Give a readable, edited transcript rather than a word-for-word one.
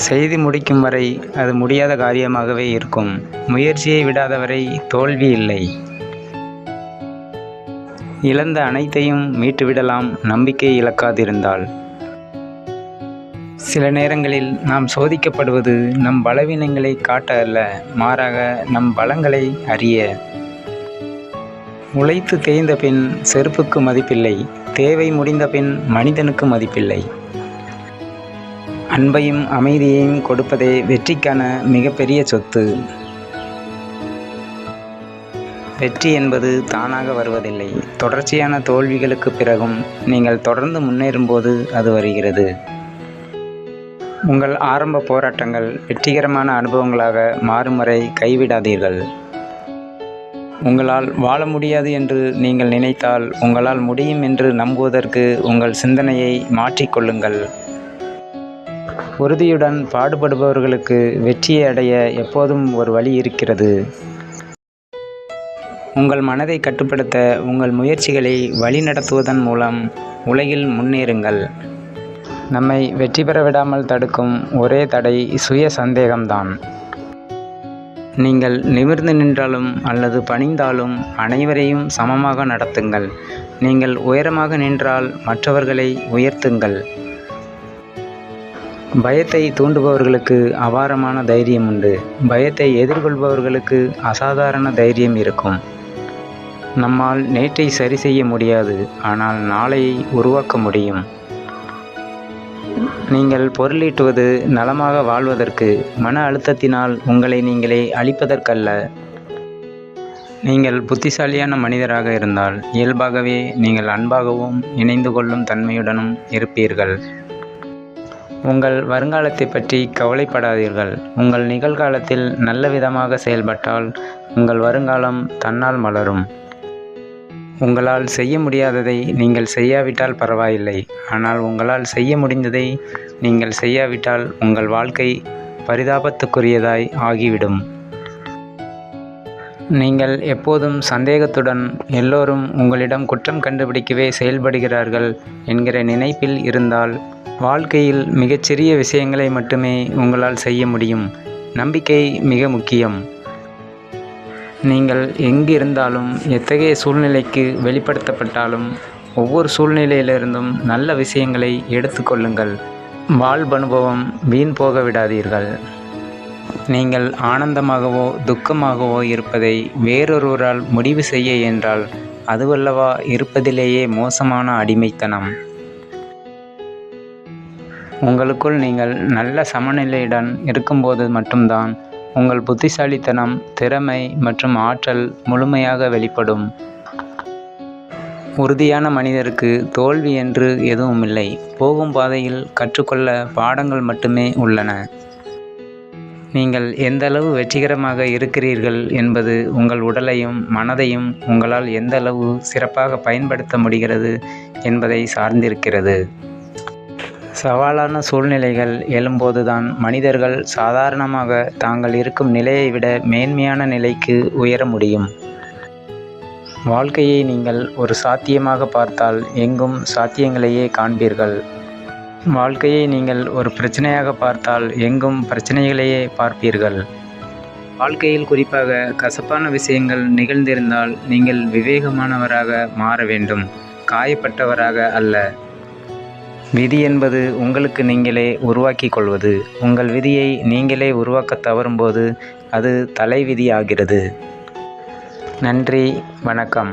செய்து முடிக்கும் வரை அது முடியாத காரியமாகவே இருக்கும். முயற்சியை விடாதவரை தோல்வி இல்லை. இழந்த அனைத்தையும் மீட்டுவிடலாம் நம்பிக்கை இழக்காதிருந்தால். சில நேரங்களில் நாம் சோதிக்கப்படுவது நம் பலவீனங்களை காட்ட அல்ல, மாறாக நம் பலங்களை அறிய. உழைத்து தேய்ந்த பின் செருப்புக்கு மதிப்பில்லை, தேவை முடிந்த பின் மனிதனுக்கு மதிப்பில்லை. அன்பையும் அமைதியையும் கொடுப்பதே வெற்றிக்கான மிகப்பெரிய சொத்து. வெற்றி என்பது தானாக வருவதில்லை. தொடர்ச்சியான தோல்விகளுக்கு பிறகும் நீங்கள் தொடர்ந்து முன்னேறும்போது அது வருகிறது. உங்கள் ஆரம்ப போராட்டங்கள் வெற்றிகரமான அனுபவங்களாக மாறும் வரை கைவிடாதீர்கள். உங்களால் வாழ முடியாது என்று நீங்கள் நினைத்தால் உங்களால் முடியும் என்று நம்புவதற்கு உங்கள் சிந்தனையை மாற்றிக்கொள்ளுங்கள். உறுதியுடன் பாடுபடுபவர்களுக்கு வெற்றியை அடைய எப்போதும் ஒரு வழி இருக்கிறது. உங்கள் மனதை கட்டுப்படுத்த உங்கள் முயற்சிகளை வழிநடத்துவதன் மூலம் உலகில் முன்னேறுங்கள். நம்மை வெற்றி பெற விடாமல் தடுக்கும் ஒரே தடை சுய சந்தேகம்தான். நீங்கள் நிமிர்ந்து நின்றாலும் அல்லது பணிந்தாலும் அனைவரையும் சமமாக நடத்துங்கள். நீங்கள் உயரமாக நின்றால் மற்றவர்களை உயர்த்துங்கள். பயத்தை தூண்டுபவர்களுக்கு அபாரமான தைரியம் உண்டு. பயத்தை எதிர்கொள்பவர்களுக்கு அசாதாரண தைரியம் இருக்கும். நம்மால் நேற்றை சரி செய்ய முடியாது, ஆனால் நாளையை உருவாக்க முடியும். நீங்கள் பொருளீட்டுவது நலமாக வாழ்வதற்கு, மன அழுத்தத்தினால் உங்களை நீங்களே அழிப்பதற்கல்ல. நீங்கள் புத்திசாலியான மனிதராக இருந்தால் இயல்பாகவே நீங்கள் அன்பாகவும் இணைந்து கொள்ளும் தன்மையுடனும் இருப்பீர்கள். உங்கள் வருங்காலத்தை பற்றி கவலைப்படாதீர்கள். உங்கள் நிகழ்காலத்தில் நல்ல விதமாக செயல்பட்டால் உங்கள் வருங்காலம் தன்னால் மலரும். உங்களால் செய்ய முடியாததை நீங்கள் செய்யாவிட்டால் பரவாயில்லை, ஆனால் உங்களால் செய்ய முடிந்ததை நீங்கள் செய்யாவிட்டால் உங்கள் வாழ்க்கை பரிதாபத்துக்குரியதாய் ஆகிவிடும். நீங்கள் எப்போதும் சந்தேகத்துடன் எல்லோரும் உங்களிடம் குற்றம் கண்டுபிடிக்கவே செயல்படுகிறார்கள் என்கிற நினைப்பில் இருந்தால் வாழ்க்கையில் மிகச்சிறிய விஷயங்களை மட்டுமே உங்களால் செய்ய முடியும். நம்பிக்கை மிக முக்கியம். நீங்கள் எங்கிருந்தாலும் எத்தகைய சூழ்நிலைக்கு வெளிப்படுத்தப்பட்டாலும் ஒவ்வொரு சூழ்நிலையிலிருந்தும் நல்ல விஷயங்களை எடுத்துக்கொள்ளுங்கள். வாழ்வனுபவம் வீண் போக விடாதீர்கள். நீங்கள் ஆனந்தமாகவோ துக்கமாகவோ இருப்பதை வேறொருவரால் முடிவு செய்ய என்றால் அதுவல்லவா இருப்பதிலேயே மோசமான அடிமைத்தனம். உங்களுக்குள் நீங்கள் நல்ல சமநிலையுடன் இருக்கும்போது மட்டும்தான் உங்கள் புத்திசாலித்தனம், திறமை மற்றும் ஆற்றல் முழுமையாக வெளிப்படும். உறுதியான மனிதருக்கு தோல்வி என்று எதுவும் இல்லை. போகும் பாதையில் கற்றுக்கொள்ள பாடங்கள் மட்டுமே உள்ளன. நீங்கள் எந்தளவு வெற்றிகரமாக இருக்கிறீர்கள் என்பது உங்கள் உடலையும் மனதையும் உங்களால் எந்தளவு சிறப்பாக பயன்படுத்த முடிகிறது என்பதை சார்ந்திருக்கிறது. சவாலான சூழ்நிலைகள் எழும்போதுதான் மனிதர்கள் சாதாரணமாக தாங்கள் இருக்கும் நிலையை விட மேன்மையான நிலைக்கு உயர முடியும். வாழ்க்கையை நீங்கள் ஒரு சாத்தியமாக பார்த்தால் எங்கும் சாத்தியங்களையே காண்பீர்கள். வாழ்க்கையை நீங்கள் ஒரு பிரச்சனையாக பார்த்தால் எங்கும் பிரச்சனைகளையே பார்ப்பீர்கள். வாழ்க்கையில் குறிப்பாக கசப்பான விஷயங்கள் நிகழ்ந்திருந்தால் நீங்கள் விவேகமானவராக மாற வேண்டும், காயப்பட்டவராக அல்ல. விதி என்பது உங்களுக்கு நீங்களே உருவாக்கி கொள்வது. உங்கள் விதியை நீங்களே உருவாக்க தவறும்போது அது தலைவிதி ஆகிறது. நன்றி, வணக்கம்.